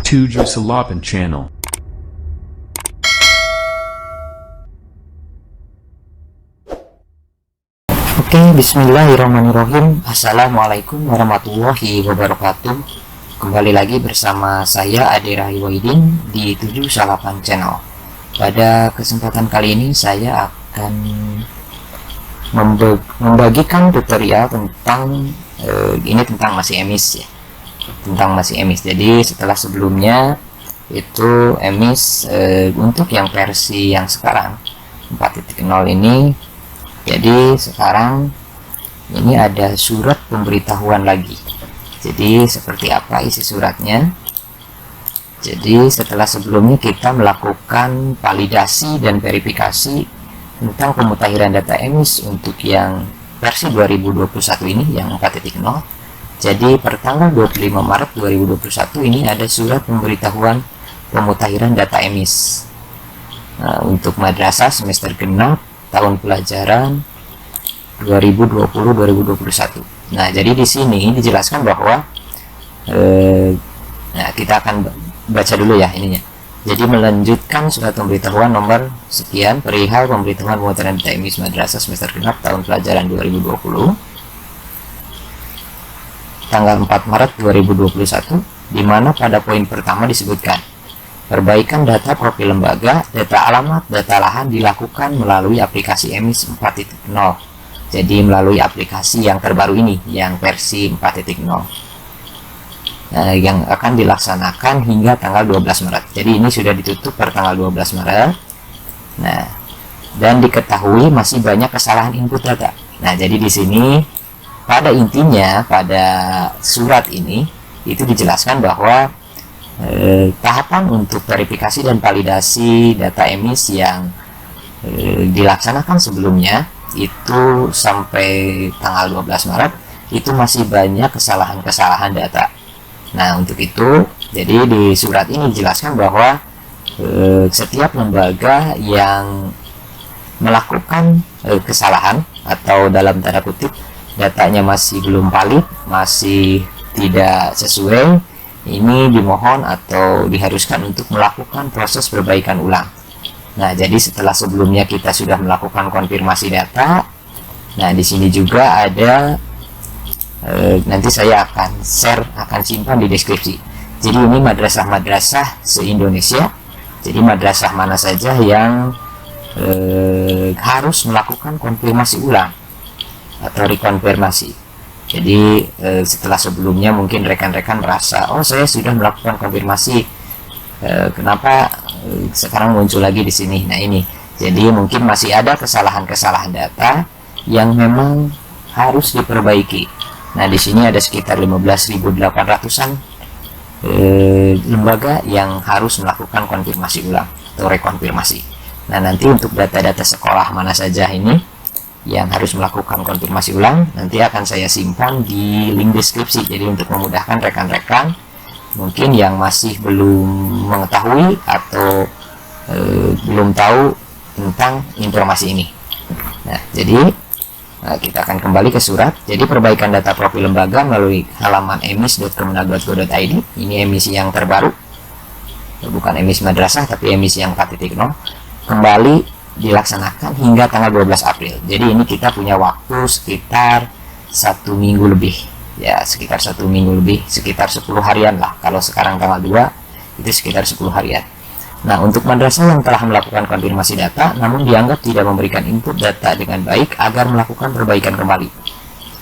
Tujuh Salapan Channel. Oke, bismillahirrahmanirrahim. Assalamualaikum warahmatullahi wabarakatuh. Kembali lagi bersama saya Ade Rahim di 78 Channel. Pada kesempatan kali ini saya akan membagikan tutorial tentang tentang masih emis ya. Tentang masih emis. Jadi setelah sebelumnya itu emis untuk yang versi yang sekarang 4.0 ini. Jadi sekarang ini ada surat pemberitahuan lagi. Jadi seperti apa isi suratnya? Jadi setelah sebelumnya kita melakukan validasi dan verifikasi tentang pemutahiran data emis untuk yang versi 2021 ini yang 4.0. Jadi per tanggal 25 Maret 2021 ini ada surat pemberitahuan pemutahiran data emis. Nah, untuk madrasah semester genap tahun pelajaran 2020-2021. Nah, jadi di sini dijelaskan bahwa kita akan baca dulu ya ininya. Jadi melanjutkan surat pemberitahuan nomor sekian perihal pemberitahuan pemutahiran data emis madrasah semester genap tahun pelajaran 2020 tanggal 4 Maret 2021, di mana pada poin pertama disebutkan perbaikan data profil lembaga, data alamat, data lahan dilakukan melalui aplikasi emis 4.0. Jadi melalui aplikasi yang terbaru ini, yang versi 4.0. Yang akan dilaksanakan hingga tanggal 12 Maret. Jadi ini sudah ditutup per tanggal 12 Maret. Nah, dan diketahui masih banyak kesalahan input data. Nah, jadi di sini pada intinya pada surat ini itu dijelaskan bahwa tahapan untuk verifikasi dan validasi data emis yang dilaksanakan sebelumnya itu sampai tanggal 12 Maret itu masih banyak kesalahan-kesalahan data. Nah, untuk itu jadi di surat ini dijelaskan bahwa setiap lembaga yang melakukan kesalahan atau dalam tanda kutip datanya masih belum valid, masih tidak sesuai, ini dimohon atau diharuskan untuk melakukan proses perbaikan ulang. Nah, jadi setelah sebelumnya kita sudah melakukan konfirmasi data, nah di sini juga ada nanti saya akan share, akan simpan di deskripsi. Jadi ini madrasah-madrasah se-Indonesia. Jadi madrasah mana saja yang harus melakukan konfirmasi ulang atau rekonfirmasi. Jadi setelah sebelumnya mungkin rekan-rekan merasa, oh saya sudah melakukan konfirmasi, kenapa sekarang muncul lagi di sini? Nah ini, jadi mungkin masih ada kesalahan-kesalahan data yang memang harus diperbaiki. Nah di sini ada sekitar 15.800-an lembaga yang harus melakukan konfirmasi ulang atau rekonfirmasi. Nah nanti untuk data-data sekolah mana saja ini yang harus melakukan konfirmasi ulang nanti akan saya simpan di link deskripsi. Jadi untuk memudahkan rekan-rekan mungkin yang masih belum mengetahui atau belum tahu tentang informasi ini. Nah, jadi kita akan kembali ke surat. Jadi perbaikan data profil lembaga melalui halaman emis.kemenag.go.id. Ini emisi yang terbaru, bukan emis madrasah tapi emisi yang 4.0, kembali dilaksanakan hingga tanggal 12 April. Jadi ini kita punya waktu sekitar 1 minggu lebih ya, sekitar 1 minggu lebih, sekitar 10 harian lah. Kalau sekarang tanggal 2 itu sekitar 10 harian. Nah, untuk madrasah yang telah melakukan konfirmasi data namun dianggap tidak memberikan input data dengan baik agar melakukan perbaikan kembali.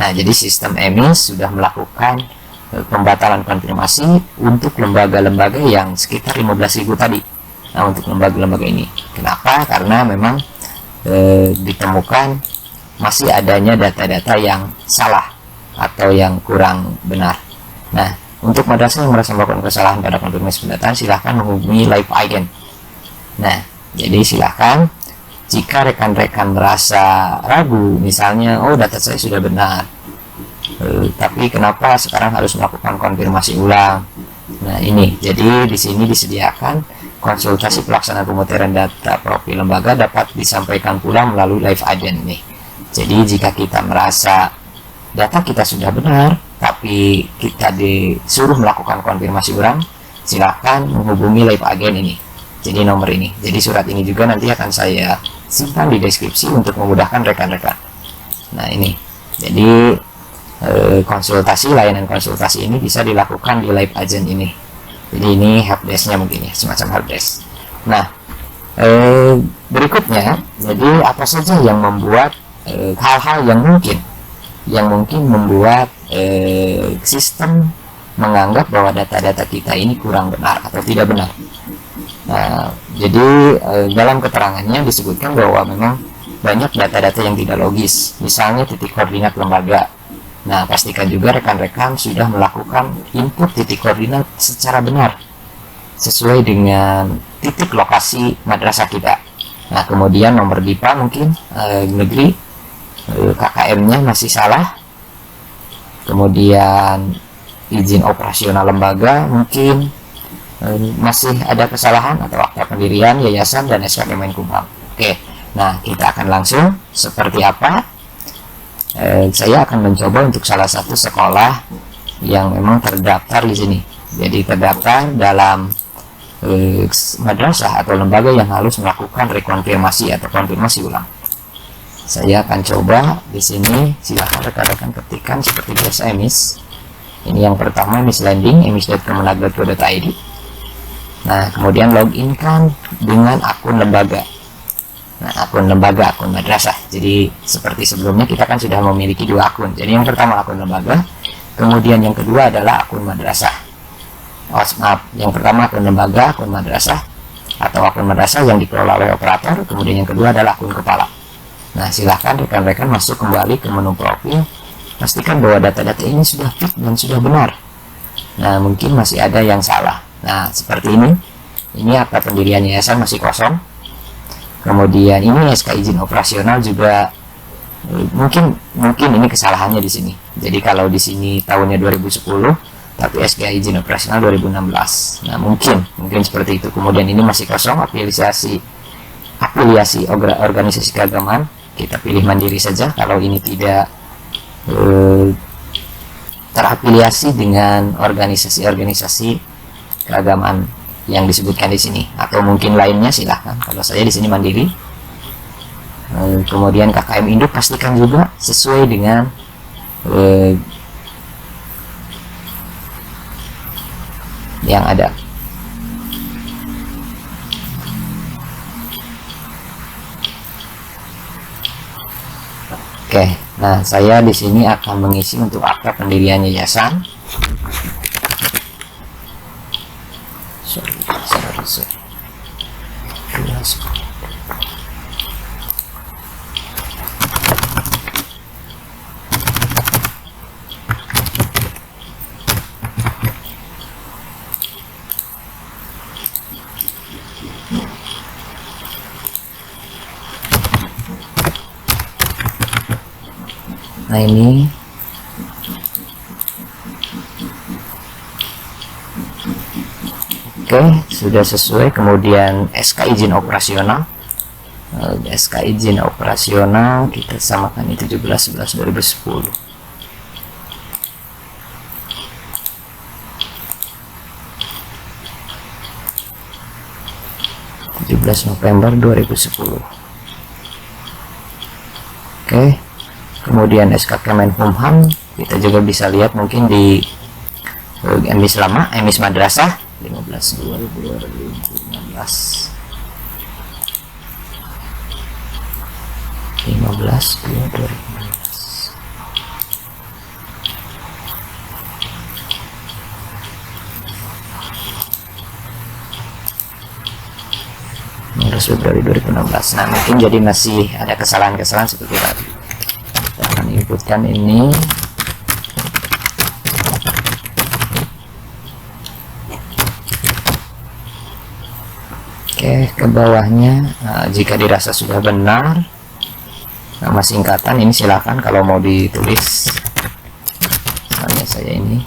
Nah, jadi sistem emis sudah melakukan pembatalan konfirmasi untuk lembaga-lembaga yang sekitar 15.000 tadi. Nah, untuk lembaga-lembaga ini, kenapa? Karena memang ditemukan masih adanya data-data yang salah atau yang kurang benar. Nah, untuk madrasah yang merasa melakukan kesalahan pada konfirmasi pendataan, silahkan menghubungi Live Agent. Nah, jadi silahkan jika rekan-rekan merasa ragu, misalnya, oh data saya sudah benar, tapi kenapa sekarang harus melakukan konfirmasi ulang? Nah, ini, jadi di sini disediakan konsultasi pelaksanaan pemutahiran data profil lembaga dapat disampaikan pula melalui Live Agent nih. Jadi jika kita merasa data kita sudah benar tapi kita disuruh melakukan konfirmasi ulang, silahkan menghubungi live agen ini. Jadi nomor ini. Jadi surat ini juga nanti akan saya simpan di deskripsi untuk memudahkan rekan-rekan. Nah ini. Jadi layanan konsultasi ini bisa dilakukan di live agent ini. Jadi ini helpdesk-nya mungkin ya, semacam helpdesk. Nah, berikutnya, jadi apa saja yang membuat hal-hal yang mungkin membuat sistem menganggap bahwa data-data kita ini kurang benar atau tidak benar. Nah, jadi dalam keterangannya disebutkan bahwa memang banyak data-data yang tidak logis, misalnya titik koordinat lembaga. Nah, pastikan juga rekan-rekan sudah melakukan input titik koordinat secara benar, sesuai dengan titik lokasi madrasah kita. Nah, kemudian nomor DIPA mungkin negeri, KKM-nya masih salah. Kemudian izin operasional lembaga mungkin masih ada kesalahan, atau akta pendirian yayasan dan SK Kemenkumham. Oke, nah kita akan langsung seperti apa. Saya akan mencoba untuk salah satu sekolah yang memang terdaftar di sini. Jadi terdaftar dalam madrasah atau lembaga yang harus melakukan rekonfirmasi atau konfirmasi ulang. Saya akan coba di sini. Silahkan rekan-rekan ketikkan seperti biasa emis. Ini yang pertama, emis landing, emis.kemenag.go.id. Nah, kemudian login kan dengan akun lembaga. Nah, akun lembaga, akun madrasah. Jadi seperti sebelumnya kita kan sudah memiliki dua akun. Jadi yang pertama akun lembaga, kemudian yang kedua adalah akun madrasah. Oh, maaf, yang pertama akun lembaga, akun madrasah, atau akun madrasah yang dikelola oleh operator. Kemudian yang kedua adalah akun kepala. Nah, silahkan rekan-rekan masuk kembali ke menu profil. Pastikan bahwa data-data ini sudah fit dan sudah benar. Nah, mungkin masih ada yang salah. Nah, seperti ini. Ini akta pendirian yayasan masih kosong. Kemudian ini SK izin operasional juga mungkin ini kesalahannya di sini. Jadi kalau di sini tahunnya 2010, tapi SK izin operasional 2016. Nah, mungkin seperti itu. Kemudian ini masih kosong afiliasi organisasi keagamaan. Kita pilih mandiri saja kalau ini tidak terafiliasi dengan organisasi keagamaan yang disebutkan di sini, atau mungkin lainnya silahkan. Kalau saya di sini mandiri. Kemudian KKM induk pastikan juga sesuai dengan yang ada. Oke, nah saya di sini akan mengisi untuk akta pendirian yayasan. Sorry. Nah ini oke, sudah sesuai. Kemudian SK izin operasional, kita samakan ini 17/11/2010. November 2010. Oke. Kemudian SK Kemenkumham kita juga bisa lihat mungkin di emis lama, emis madrasah 15/2/2015. 15/2/2015. Februari 2016. Nah, mungkin jadi masih ada kesalahan-kesalahan seperti tadi. Kita akan inputkan ini. Oke, ke bawahnya. Nah, jika dirasa sudah benar, nama singkatan ini silakan kalau mau ditulis. Misalnya saya ini.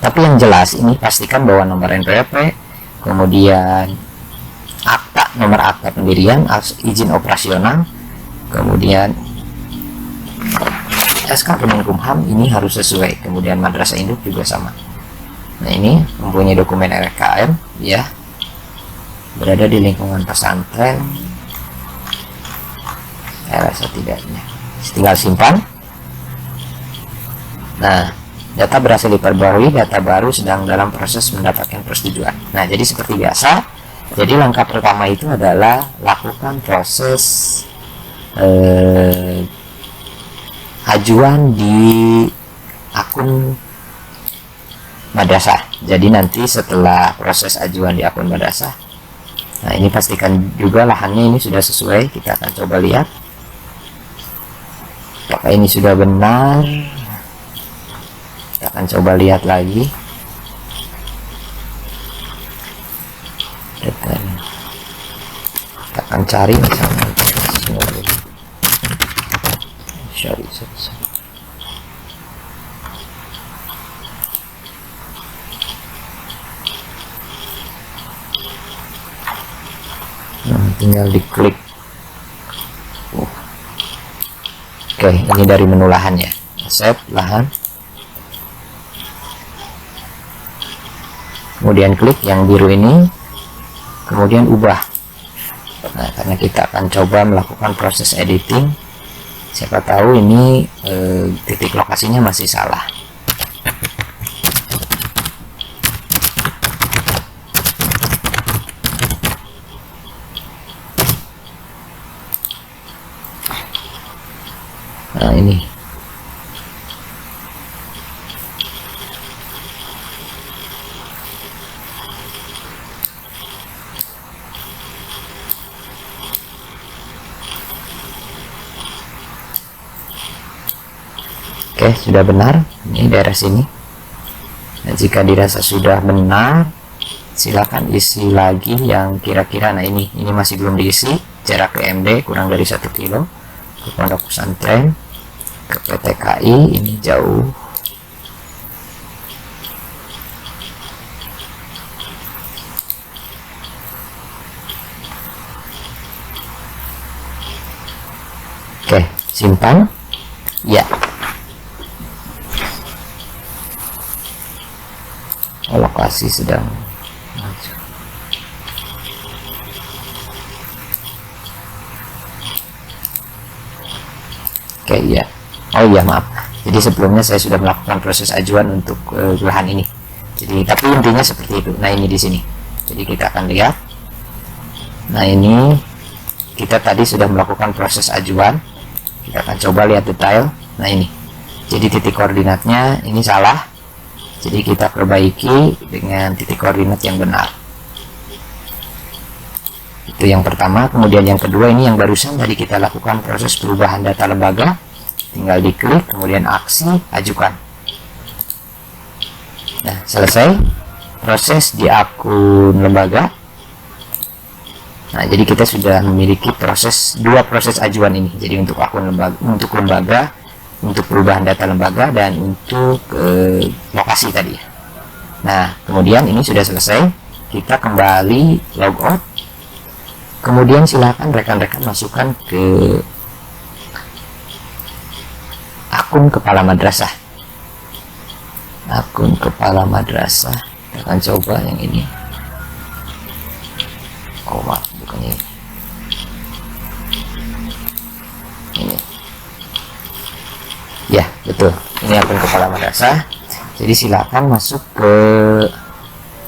Tapi yang jelas ini pastikan bahwa nomor NPWP, kemudian nomor akta pendirian, izin operasional, kemudian SK Kemenkumham ini harus sesuai. Kemudian madrasah induk juga sama. Nah, ini mempunyai dokumen RKM ya, berada di lingkungan pesantren. Saya rasa tidaknya, tinggal simpan. Nah, data berhasil diperbarui, data baru sedang dalam proses mendapatkan persetujuan. Nah, jadi seperti biasa, jadi langkah pertama itu adalah lakukan proses ajuan di akun madrasah. Jadi nanti setelah proses ajuan di akun madrasah, nah ini pastikan juga lahannya ini sudah sesuai. Kita akan coba lihat apakah ini sudah benar. Kita akan coba lihat lagi datanya. Kita akan cari misalnya tinggal diklik. Oke, ini dari menu lahan ya, set lahan, kemudian klik yang biru ini, kemudian ubah. Nah, karena kita akan coba melakukan proses editing, siapa tahu ini titik lokasinya masih salah. Nah, ini oke, sudah benar. Ini daerah sini. Nah, jika dirasa sudah benar, silakan isi lagi yang kira-kira. Nah, ini masih belum diisi. Jarak ke MD kurang dari 1 kilo, ke pondok pesantren, ke PTKI ini jauh. Oke, simpan ya. Lokasi sedang maju. Oke, ya. Oh iya, maaf. Jadi sebelumnya saya sudah melakukan proses ajuan untuk lahan ini. Jadi tapi intinya seperti itu. Nah, ini di sini. Jadi kita akan lihat. Nah, ini kita tadi sudah melakukan proses ajuan. Kita akan coba lihat detail. Nah, ini. Jadi titik koordinatnya ini salah. Jadi kita perbaiki dengan titik koordinat yang benar. Itu yang pertama. Kemudian yang kedua, ini yang barusan tadi kita lakukan proses perubahan data lembaga. Tinggal diklik, kemudian aksi, ajukan. Nah, selesai proses di akun lembaga. Nah, jadi kita sudah memiliki dua proses ajuan ini. Jadi untuk akun lembaga, untuk perubahan data lembaga, dan untuk lokasi tadi. Nah, kemudian ini sudah selesai. Kita kembali logout. Kemudian silakan rekan-rekan masukkan ke akun kepala madrasah. Akun kepala madrasah. Kita akan coba yang ini. Oh, maaf, bukan ini. Ini. Ya, betul. Ini akun kepala madrasah. Jadi silakan masuk ke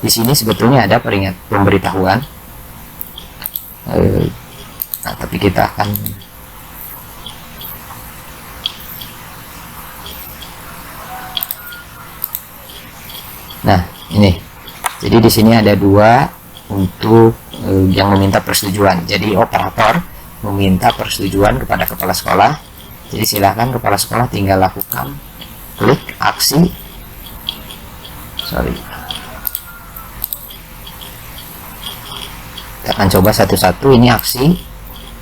di sini. Sebetulnya ada pemberitahuan. Nah, tapi kita akan ini. Jadi di sini ada dua untuk yang meminta persetujuan. Jadi operator meminta persetujuan kepada kepala sekolah. Jadi silakan kepala sekolah tinggal lakukan klik aksi. Kita akan coba satu-satu. Ini aksi,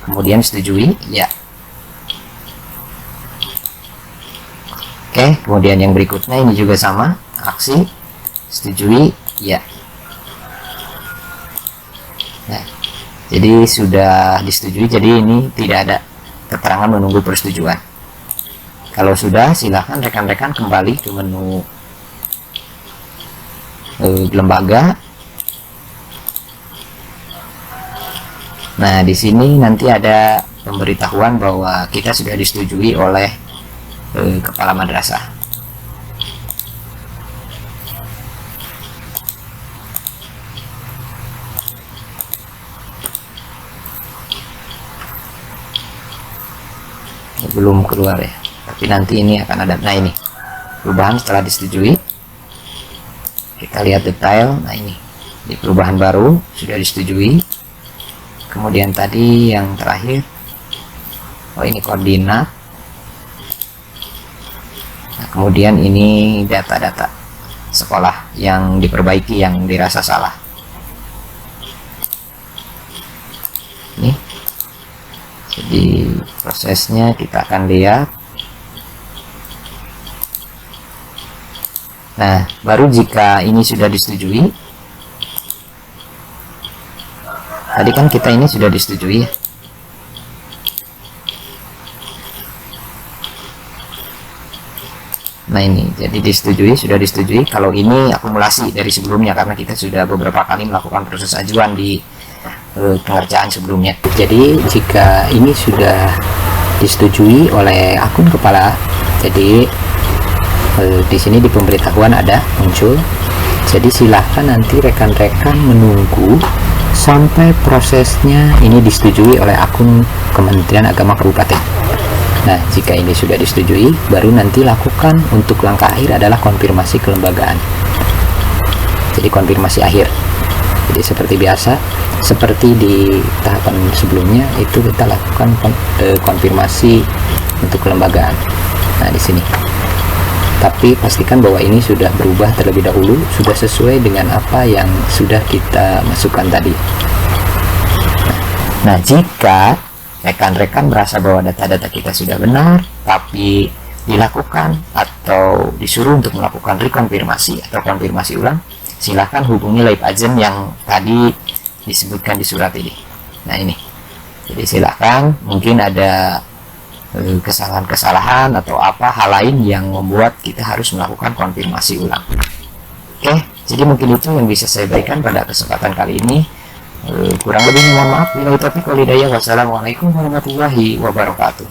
kemudian setujui ya. Oke, kemudian yang berikutnya ini juga sama, aksi, setujui ya. Nah, jadi sudah disetujui. Jadi ini tidak ada keterangan menunggu persetujuan. Kalau sudah, silakan rekan-rekan kembali ke menu lembaga. Nah, di sini nanti ada pemberitahuan bahwa kita sudah disetujui oleh kepala madrasah. Belum keluar ya, tapi nanti ini akan ada. Nah, ini perubahan setelah disetujui. Kita lihat detail. Nah, ini di perubahan baru sudah disetujui. Kemudian tadi yang terakhir, oh ini koordinat. Nah, kemudian ini data-data sekolah yang diperbaiki, yang dirasa salah. Ini jadi prosesnya kita akan lihat. Nah, baru jika ini sudah disetujui, tadi kan kita ini sudah disetujui. Nah, ini jadi disetujui, sudah disetujui. Kalau ini akumulasi dari sebelumnya, karena kita sudah beberapa kali melakukan proses ajuan di pengerjaan sebelumnya. Jadi jika ini sudah disetujui oleh akun kepala, jadi di sini di pemberitahuan ada muncul. Jadi silahkan nanti rekan-rekan menunggu sampai prosesnya ini disetujui oleh akun Kementerian Agama Kabupaten. Nah, jika ini sudah disetujui, baru nanti lakukan untuk langkah akhir adalah konfirmasi kelembagaan. Jadi konfirmasi akhir. Jadi seperti biasa, seperti di tahapan sebelumnya itu kita lakukan konfirmasi untuk kelembagaan. Nah, di sini. Tapi pastikan bahwa ini sudah berubah terlebih dahulu, sudah sesuai dengan apa yang sudah kita masukkan tadi. Nah, jika rekan-rekan merasa bahwa data-data kita sudah benar, tapi dilakukan atau disuruh untuk melakukan rekonfirmasi atau konfirmasi ulang, silahkan hubungi Live Agent yang tadi disebutkan di surat ini. Nah, ini. Jadi silahkan, mungkin ada kesalahan-kesalahan atau apa hal lain yang membuat kita harus melakukan konfirmasi ulang. Oke, jadi mungkin itu yang bisa saya berikan pada kesempatan kali ini. Kurang lebihnya mohon maaf. Wassalamualaikum warahmatullahi wabarakatuh.